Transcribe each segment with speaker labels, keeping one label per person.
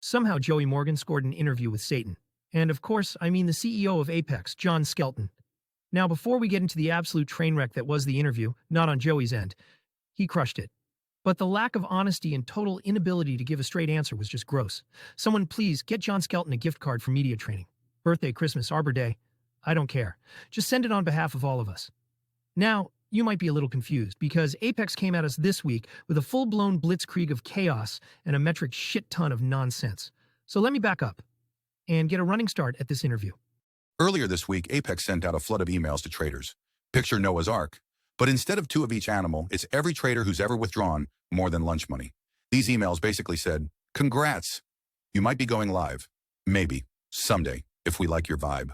Speaker 1: Somehow Joey Morgan scored an interview with Satan. And of course, I mean the CEO of Apex, John Skelton. Now, before we get into the absolute train wreck that was the interview, not on Joey's end, he crushed it. But the lack of honesty and total inability to give a straight answer was just gross. Someone please get John Skelton a gift card for media training. Birthday, Christmas, Arbor Day. I don't care. Just send it on behalf of all of us. Now, you might be a little confused because Apex came at us this week with a full-blown blitzkrieg of chaos and a metric shit ton of nonsense. So let me back up and get a running start at this interview.
Speaker 2: Earlier this week, Apex sent out a flood of emails to traders. Picture Noah's Ark. But instead of 2 of each animal, it's every trader who's ever withdrawn more than lunch money. These emails basically said, congrats, you might be going live. Maybe, someday, if we like your vibe.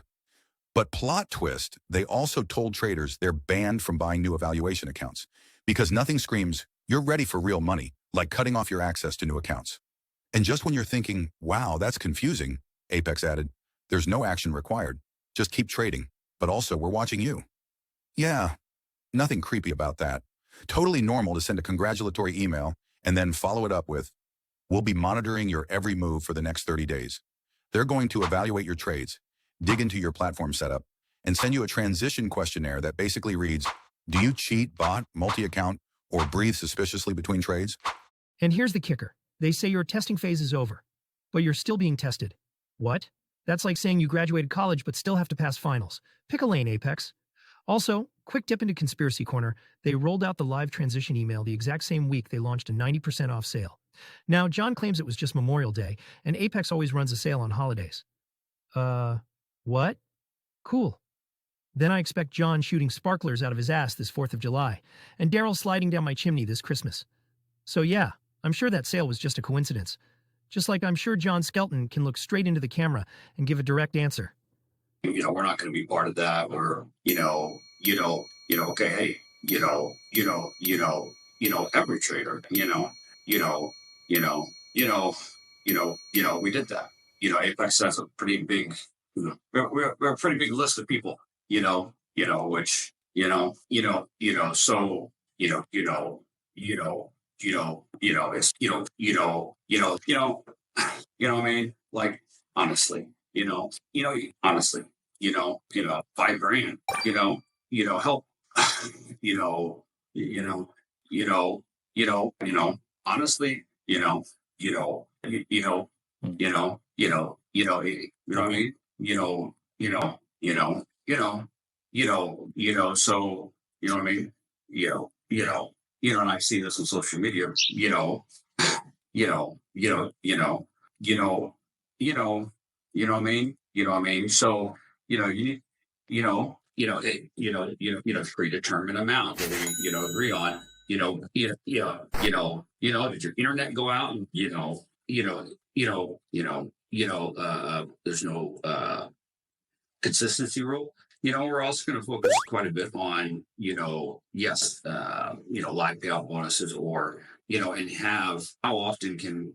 Speaker 2: But plot twist, they also told traders they're banned from buying new evaluation accounts because nothing screams, you're ready for real money, like cutting off your access to new accounts. And just when you're thinking, wow, that's confusing, Apex added, there's no action required. Just keep trading. But also, we're watching you. Yeah, nothing creepy about that. Totally normal to send a congratulatory email and then follow it up with, we'll be monitoring your every move for the next 30 days. They're going to evaluate your trades, dig into your platform setup, and send you a transition questionnaire that basically reads, do you cheat, bot, multi-account, or breathe suspiciously between trades?
Speaker 1: And here's the kicker. They say your testing phase is over, but you're still being tested. What? That's like saying you graduated college but still have to pass finals. Pick a lane, Apex. Also, quick dip into Conspiracy Corner. They rolled out the live transition email the exact same week they launched a 90% off sale. Now, John claims it was just Memorial Day, and Apex always runs a sale on holidays. What? Cool. Then I expect John shooting sparklers out of his ass this 4th of July, and Daryl sliding down my chimney this Christmas. So yeah, I'm sure that sale was just a coincidence. Just like I'm sure John Skelton can look straight into the camera and give a direct answer.
Speaker 3: We're not going to be part of that. We're, okay, hey, every trader, we did that. Apex has a pretty big, we're a pretty big list of people, which, so, it's, what I mean? Like, honestly, honestly, $5,000, help, honestly, what I mean? So, what I mean? And I see this on social media, what I mean? So, you need, it's predetermined amount that we, agree on, did your internet go out and, there's no, consistency rule. We're also going to focus quite a bit on, yes, live payout bonuses or, and have how often can,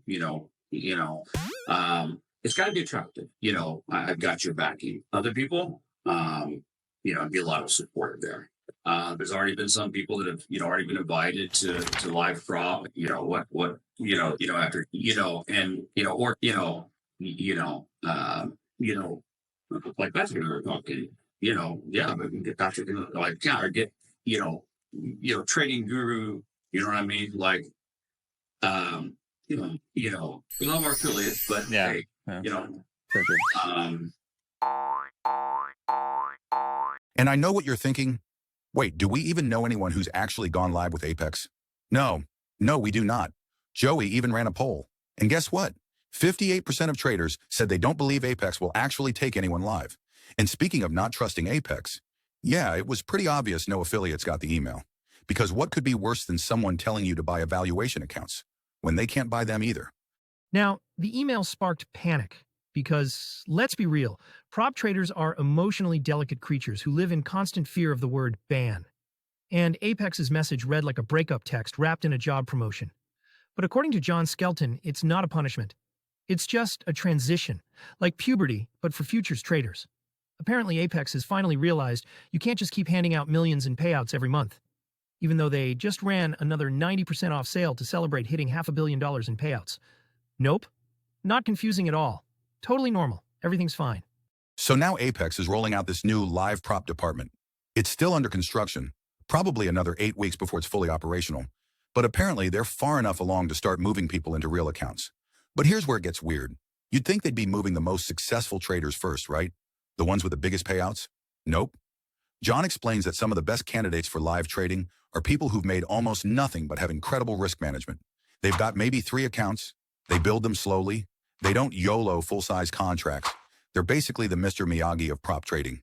Speaker 3: it's got to be attractive. I've got your backing. Other people, be a lot of support there. There's already been some people that have, already been invited to live prop, after, and, or, like that's what we were talking, yeah, but we can get Patrick in the live account or get, trading guru, you know what I mean? Like, we love our affiliates, but
Speaker 4: yeah.
Speaker 3: Hey,
Speaker 2: And I know what you're thinking. Wait, do we even know anyone who's actually gone live with Apex? No, we do not. Joey even ran a poll. And guess what? 58% of traders said they don't believe Apex will actually take anyone live. And speaking of not trusting Apex, yeah, it was pretty obvious no affiliates got the email. Because what could be worse than someone telling you to buy evaluation accounts when they can't buy them either?
Speaker 1: Now, the email sparked panic because, let's be real, prop traders are emotionally delicate creatures who live in constant fear of the word ban. And Apex's message read like a breakup text wrapped in a job promotion. But according to John Skelton, it's not a punishment. It's just a transition, like puberty, but for futures traders. Apparently, Apex has finally realized you can't just keep handing out millions in payouts every month, even though they just ran another 90% off sale to celebrate hitting $500 million in payouts. Nope. Not confusing at all. Totally normal. Everything's fine.
Speaker 2: So now Apex is rolling out this new live prop department. It's still under construction, probably another 8 weeks before it's fully operational. But apparently they're far enough along to start moving people into real accounts. But here's where it gets weird. You'd think they'd be moving the most successful traders first, right? The ones with the biggest payouts? Nope. John explains that some of the best candidates for live trading are people who've made almost nothing but have incredible risk management. They've got maybe 3 accounts. They build them slowly. They don't YOLO full-size contracts. They're basically the Mr. Miyagi of prop trading.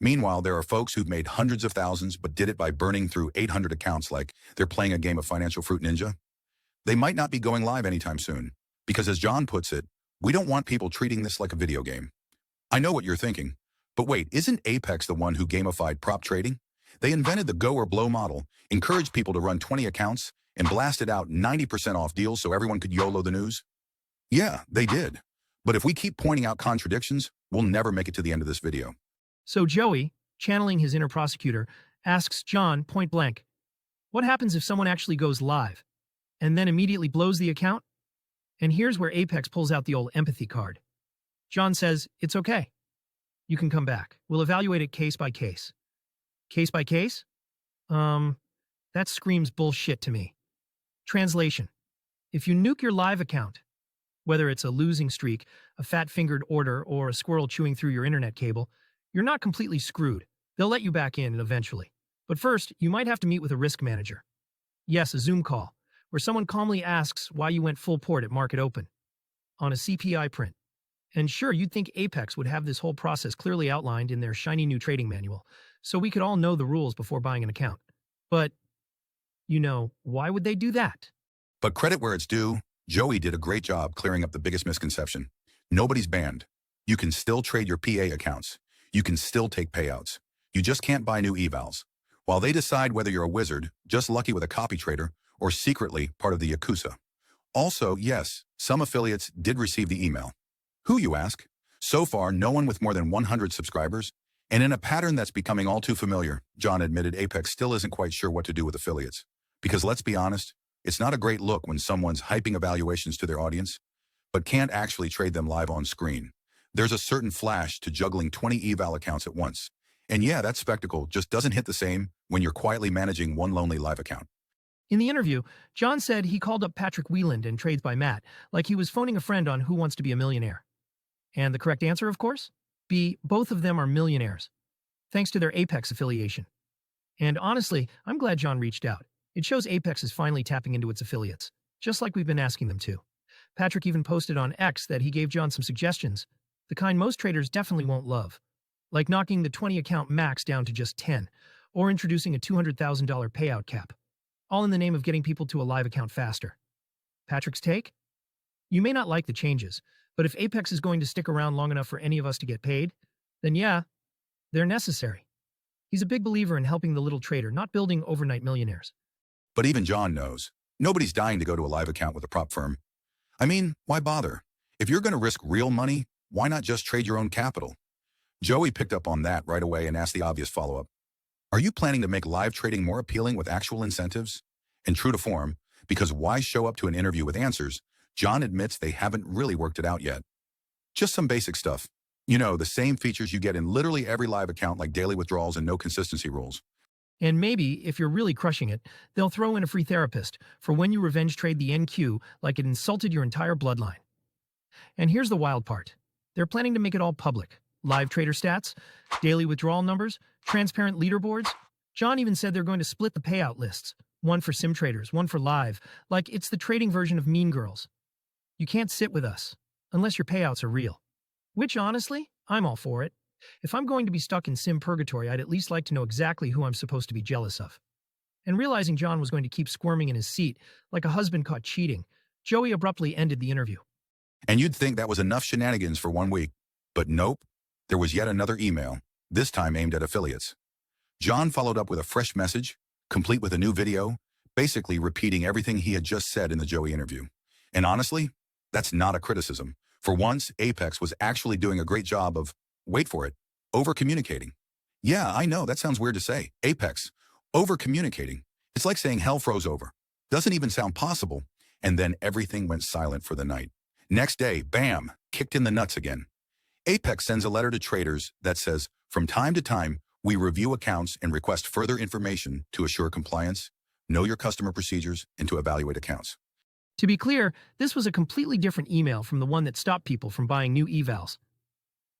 Speaker 2: Meanwhile, there are folks who've made hundreds of thousands but did it by burning through 800 accounts like they're playing a game of Financial Fruit Ninja. They might not be going live anytime soon, because as John puts it, we don't want people treating this like a video game. I know what you're thinking, but wait, isn't Apex the one who gamified prop trading? They invented the go or blow model, encouraged people to run 20 accounts, and blasted out 90% off deals so everyone could YOLO the news? Yeah, they did. But if we keep pointing out contradictions, we'll never make it to the end of this video.
Speaker 1: So Joey, channeling his inner prosecutor, asks John point blank, what happens if someone actually goes live and then immediately blows the account? And here's where Apex pulls out the old empathy card. John says, it's okay. You can come back. We'll evaluate it case by case. Case by case? That screams bullshit to me. Translation. If you nuke your live account, whether it's a losing streak, a fat-fingered order, or a squirrel chewing through your internet cable, you're not completely screwed. They'll let you back in eventually. But first, you might have to meet with a risk manager. Yes, a Zoom call, where someone calmly asks why you went full port at market open on a CPI print. And sure, you'd think Apex would have this whole process clearly outlined in their shiny new trading manual, so we could all know the rules before buying an account. But, why would they do that?
Speaker 2: But credit where it's due, Joey did a great job clearing up the biggest misconception. Nobody's banned. You can still trade your PA accounts. You can still take payouts. You just can't buy new evals. While they decide whether you're a wizard, just lucky with a copy trader, or secretly part of the Yakuza. Also, yes, some affiliates did receive the email. Who, you ask? So far, no one with more than 100 subscribers. And in a pattern that's becoming all too familiar, John admitted Apex still isn't quite sure what to do with affiliates. Because let's be honest, it's not a great look when someone's hyping evaluations to their audience, but can't actually trade them live on screen. There's a certain flash to juggling 20 eval accounts at once. And yeah, that spectacle just doesn't hit the same when you're quietly managing one lonely live account.
Speaker 1: In the interview, John said he called up Patrick Wieland and Trades by Matt like he was phoning a friend on Who Wants to Be a Millionaire. And the correct answer, of course? B, both of them are millionaires, thanks to their Apex affiliation. And honestly, I'm glad John reached out. It shows Apex is finally tapping into its affiliates, just like we've been asking them to. Patrick even posted on X that he gave John some suggestions, the kind most traders definitely won't love, like knocking the 20 account max down to just 10, or introducing a $200,000 payout cap, all in the name of getting people to a live account faster. Patrick's take? You may not like the changes, but if Apex is going to stick around long enough for any of us to get paid, then yeah, they're necessary. He's a big believer in helping the little trader, not building overnight millionaires.
Speaker 2: But even John knows, nobody's dying to go to a live account with a prop firm. I mean, why bother? If you're going to risk real money, why not just trade your own capital? Joey picked up on that right away and asked the obvious follow-up. Are you planning to make live trading more appealing with actual incentives? And true to form, because why show up to an interview with answers, John admits they haven't really worked it out yet. Just some basic stuff. The same features you get in literally every live account like daily withdrawals and no consistency rules.
Speaker 1: And maybe, if you're really crushing it, they'll throw in a free therapist for when you revenge trade the NQ like it insulted your entire bloodline. And here's the wild part. They're planning to make it all public. Live trader stats, daily withdrawal numbers, transparent leaderboards. John even said they're going to split the payout lists. One for sim traders, one for live, like it's the trading version of Mean Girls. You can't sit with us, unless your payouts are real. Which, honestly, I'm all for it. If I'm going to be stuck in sim purgatory, I'd at least like to know exactly who I'm supposed to be jealous of. And realizing John was going to keep squirming in his seat, like a husband caught cheating, Joey abruptly ended the interview.
Speaker 2: And you'd think that was enough shenanigans for 1 week. But nope, there was yet another email, this time aimed at affiliates. John followed up with a fresh message, complete with a new video, basically repeating everything he had just said in the Joey interview. And honestly, that's not a criticism. For once, Apex was actually doing a great job of, wait for it, over-communicating. Yeah, I know, that sounds weird to say. Apex, over-communicating. It's like saying hell froze over. Doesn't even sound possible. And then everything went silent for the night. Next day, bam, kicked in the nuts again. Apex sends a letter to traders that says, from time to time, we review accounts and request further information to assure compliance, know your customer procedures, and to evaluate accounts.
Speaker 1: To be clear, this was a completely different email from the one that stopped people from buying new evals.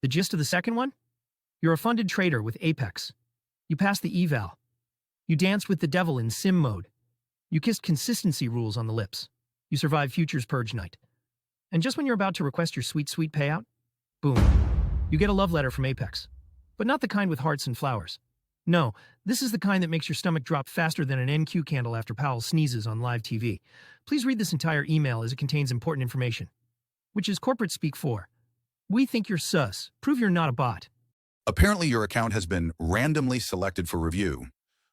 Speaker 1: The gist of the second one? You're a funded trader with Apex. You passed the eval. You danced with the devil in sim mode. You kissed consistency rules on the lips. You survived futures purge night. And just when you're about to request your sweet, sweet payout, boom, you get a love letter from Apex. But not the kind with hearts and flowers. No, this is the kind that makes your stomach drop faster than an NQ candle after Powell sneezes on live TV. Please read this entire email as it contains important information, which is corporate speak for, we think you're sus. Prove you're not a bot.
Speaker 2: Apparently your account has been randomly selected for review,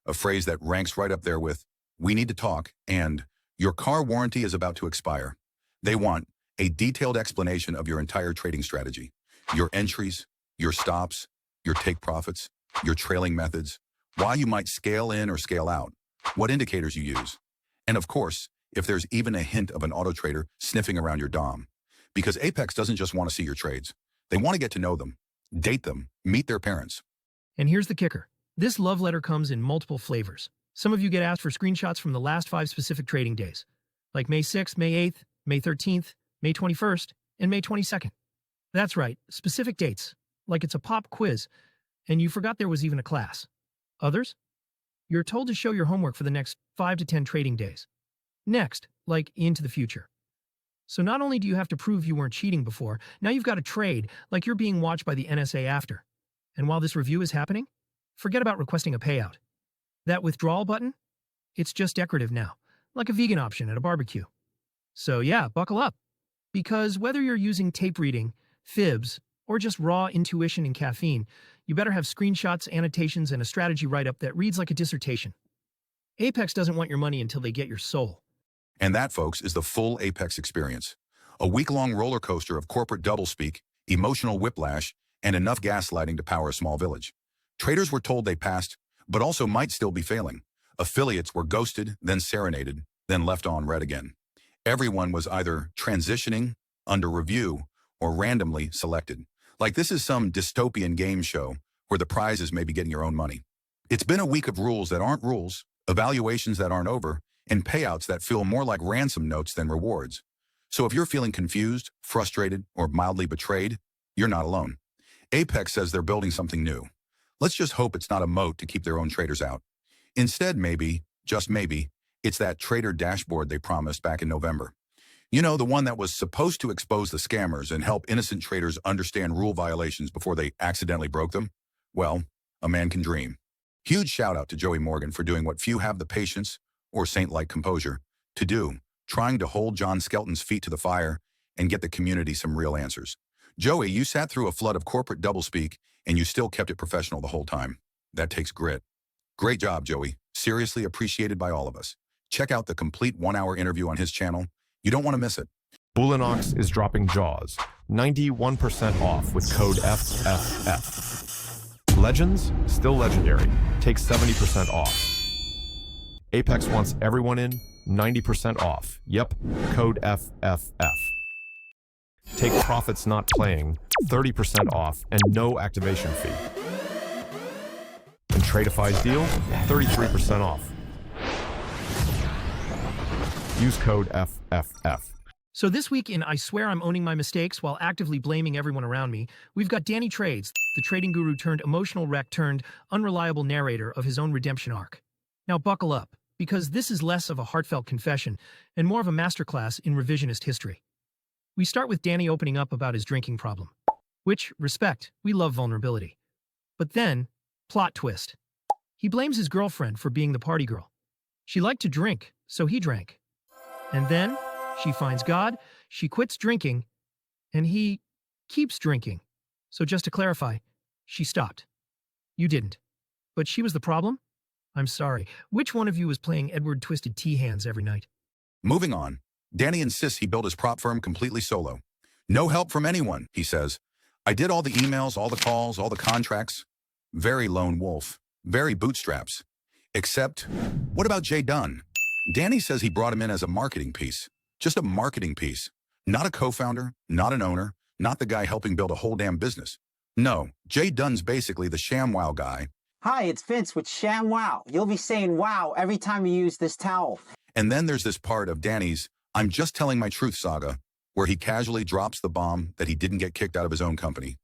Speaker 2: a phrase that ranks right up there with, we need to talk, and your car warranty is about to expire. They want a detailed explanation of your entire trading strategy, your entries, your stops, your take profits, your trailing methods, why you might scale in or scale out, what indicators you use, and of course, if there's even a hint of an auto trader sniffing around your DOM. Because Apex doesn't just want to see your trades. They want to get to know them, date them, meet their parents.
Speaker 1: And here's the kicker. This love letter comes in multiple flavors. Some of you get asked for screenshots from the last 5 specific trading days, like May 6th, May 8th, May 13th, May 21st, and May 22nd. That's right, specific dates, like it's a pop quiz, and you forgot there was even a class. Others? You're told to show your homework for the next 5 to 10 trading days. Next, like into the future. So not only do you have to prove you weren't cheating before, now you've got to trade like you're being watched by the NSA after. And while this review is happening, forget about requesting a payout. That withdrawal button? It's just decorative now, like a vegan option at a barbecue. So yeah, buckle up. Because whether you're using tape reading, fibs, or just raw intuition and caffeine, you better have screenshots, annotations, and a strategy write-up that reads like a dissertation. Apex doesn't want your money until they get your soul.
Speaker 2: And that, folks, is the full Apex experience. A week-long roller coaster of corporate doublespeak, emotional whiplash, and enough gaslighting to power a small village. Traders were told they passed, but also might still be failing. Affiliates were ghosted, then serenaded, then left on red again. Everyone was either transitioning, under review, or randomly selected. Like this is some dystopian game show where the prize is maybe getting your own money. It's been a week of rules that aren't rules, evaluations that aren't over, and payouts that feel more like ransom notes than rewards. So if you're feeling confused, frustrated, or mildly betrayed, you're not alone. Apex says they're building something new. Let's just hope it's not a moat to keep their own traders out. Instead, maybe, just maybe, it's that trader dashboard they promised back in November. You know, the one that was supposed to expose the scammers and help innocent traders understand rule violations before they accidentally broke them? Well, a man can dream. Huge shout out to Joey Morgan for doing what few have the patience or saint-like composure to do, trying to hold John Skelton's feet to the fire and get the community some real answers. Joey, you sat through a flood of corporate doublespeak and you still kept it professional the whole time. That takes grit. Great job, Joey. Seriously appreciated by all of us. Check out the complete 1-hour interview on his channel. You don't want to miss it.
Speaker 4: Bullinox is dropping Jaws 91% off with code FFF. Legends, still legendary. Take 70% off. Apex wants everyone in 90% off. Yep, code FFF. Take profits not playing 30% off and no activation fee. And Tradeify's deal 33% off. Use code FFF.
Speaker 1: So this week in I Swear I'm Owning My Mistakes while actively blaming everyone around me, we've got Danny Trades, the trading guru turned emotional wreck turned unreliable narrator of his own redemption arc. Now buckle up, because this is less of a heartfelt confession and more of a masterclass in revisionist history. We start with Danny opening up about his drinking problem. Which, respect, we love vulnerability. But then, plot twist. He blames his girlfriend for being the party girl. She liked to drink, so he drank. And then, she finds God, she quits drinking, and he keeps drinking. So just to clarify, she stopped. You didn't. But she was the problem? I'm sorry. Which one of you was playing Edward Twisted Tea Hands every night?
Speaker 2: Moving on, Danny insists he built his prop firm completely solo. No help from anyone, he says. I did all the emails, all the calls, all the contracts. Very lone wolf. Very bootstraps. Except, what about Jay Dunn? Danny says he brought him in as a marketing piece. Just a marketing piece. Not a co-founder, not an owner, not the guy helping build a whole damn business. No, Jay Dunn's basically the ShamWow guy.
Speaker 5: Hi, it's Vince with ShamWow. You'll be saying wow every time you use this towel.
Speaker 2: And then there's this part of Danny's I'm just telling my truth saga, where he casually drops the bomb that he didn't get kicked out of his own company.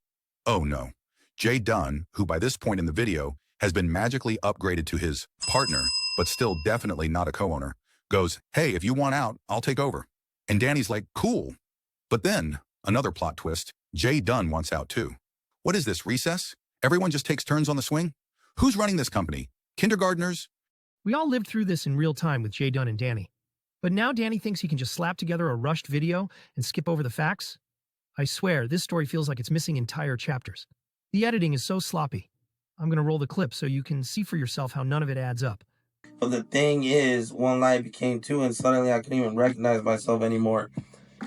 Speaker 2: Oh no. Jay Dunn, who by this point in the video has been magically upgraded to his partner, but still definitely not a co-owner, goes, hey, if you want out, I'll take over. And Danny's like, cool. But then, another plot twist, Jay Dunn wants out too. What is this, recess? Everyone just takes turns on the swing? Who's running this company? Kindergartners?
Speaker 1: We all lived through this in real time with Jay Dunn and Danny. But now Danny thinks he can just slap together a rushed video and skip over the facts? I swear, this story feels like it's missing entire chapters. The editing is so sloppy. I'm going to roll the clip so you can see for yourself how none of it adds up.
Speaker 6: But the thing is, one lie became two, and suddenly I couldn't even recognize myself anymore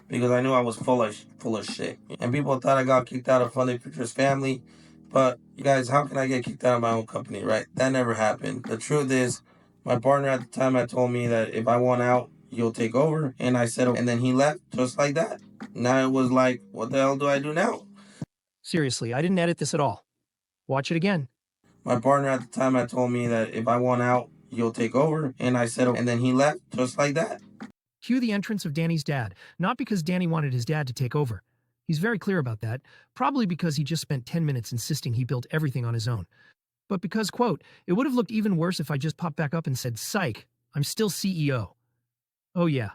Speaker 6: because I knew I was full of shit. And people thought I got kicked out of Funded Pictures family. But you guys, how can I get kicked out of my own company, right? That never happened. The truth is, my partner at the time had told me that if I want out, you'll take over. And I said, and then he left just like that. Now it was like, what the hell do I do now?
Speaker 1: Seriously, I didn't edit this at all. Watch it again.
Speaker 6: My partner at the time had told me that if I want out, you'll take over. And I said, and then he left just like that.
Speaker 1: Cue the entrance of Danny's dad, not because Danny wanted his dad to take over. He's very clear about that, probably because he just spent 10 minutes insisting he built everything on his own. But because, quote, it would have looked even worse if I just popped back up and said, psych, I'm still CEO. Oh yeah,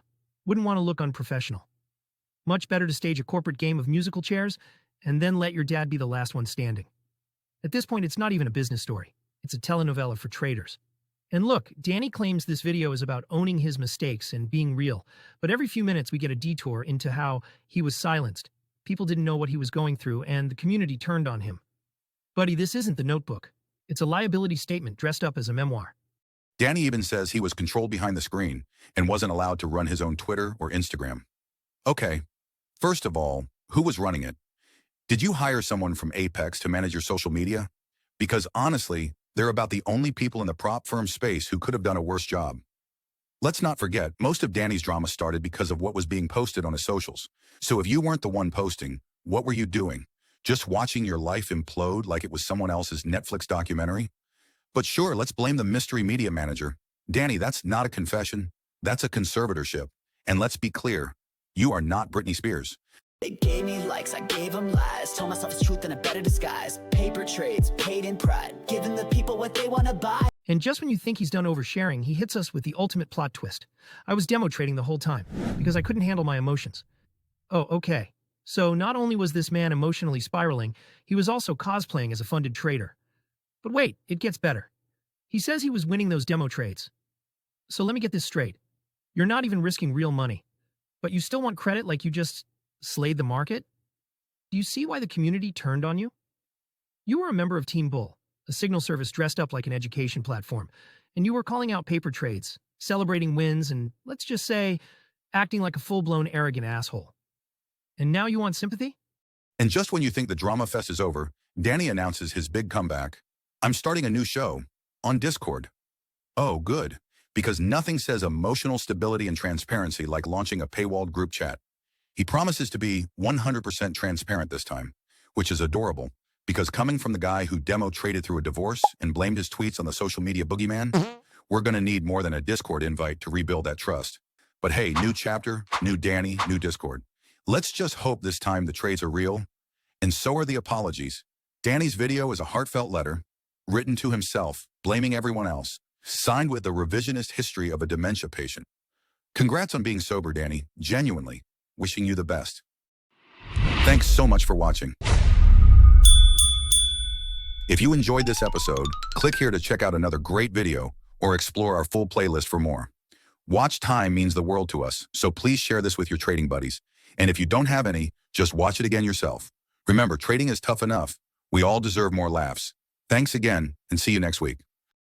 Speaker 1: wouldn't want to look unprofessional. Much better to stage a corporate game of musical chairs and then let your dad be the last one standing. At this point, it's not even a business story. It's a telenovela for traders. And look, Danny claims this video is about owning his mistakes and being real, but every few minutes we get a detour into how he was silenced. People didn't know what he was going through, and the community turned on him. Buddy, this isn't The Notebook. It's a liability statement dressed up as a memoir.
Speaker 2: Danny even says he was controlled behind the screen and wasn't allowed to run his own Twitter or Instagram. Okay, first of all, who was running it? Did you hire someone from Apex to manage your social media? Because honestly, they're about the only people in the prop firm space who could have done a worse job. Let's not forget, most of Danny's drama started because of what was being posted on his socials. So if you weren't the one posting, what were you doing? Just watching your life implode like it was someone else's Netflix documentary? But sure, let's blame the mystery media manager. Danny, that's not a confession. That's a conservatorship. And let's be clear, you are not Britney Spears.
Speaker 7: They gave me likes, I gave them lies. Told myself it's truth in a better disguise. Paper trades, paid in pride. Giving the people what they want to buy.
Speaker 1: And just when you think he's done oversharing, he hits us with the ultimate plot twist. I was demo trading the whole time, because I couldn't handle my emotions. Oh, okay. So not only was this man emotionally spiraling, he was also cosplaying as a funded trader. But wait, it gets better. He says he was winning those demo trades. So let me get this straight. You're not even risking real money, but you still want credit like you just slayed the market? Do you see why the community turned on you? You were a member of Team Bull, a signal service dressed up like an education platform, and you were calling out paper trades, celebrating wins, and let's just say, acting like a full-blown arrogant asshole. And now you want sympathy?
Speaker 2: And just when you think the drama fest is over, Danny announces his big comeback. I'm starting a new show on Discord. Oh, good, because nothing says emotional stability and transparency like launching a paywalled group chat. He promises to be 100% transparent this time, which is adorable, because coming from the guy who demo traded through a divorce and blamed his tweets on the social media boogeyman, we're going to need more than a Discord invite to rebuild that trust. But hey, new chapter, new Danny, new Discord. Let's just hope this time the trades are real, and so are the apologies. Danny's video is a heartfelt letter, written to himself, blaming everyone else, signed with the revisionist history of a dementia patient. Congrats on being sober, Danny, genuinely. Wishing you the best. Thanks so much for watching. If you enjoyed this episode, click here to check out another great video or explore our full playlist for more. Watch time means the world to us, so please share this with your trading buddies. And if you don't have any, just watch it again yourself. Remember, trading is tough enough. We all deserve more laughs. Thanks again, and see you next week.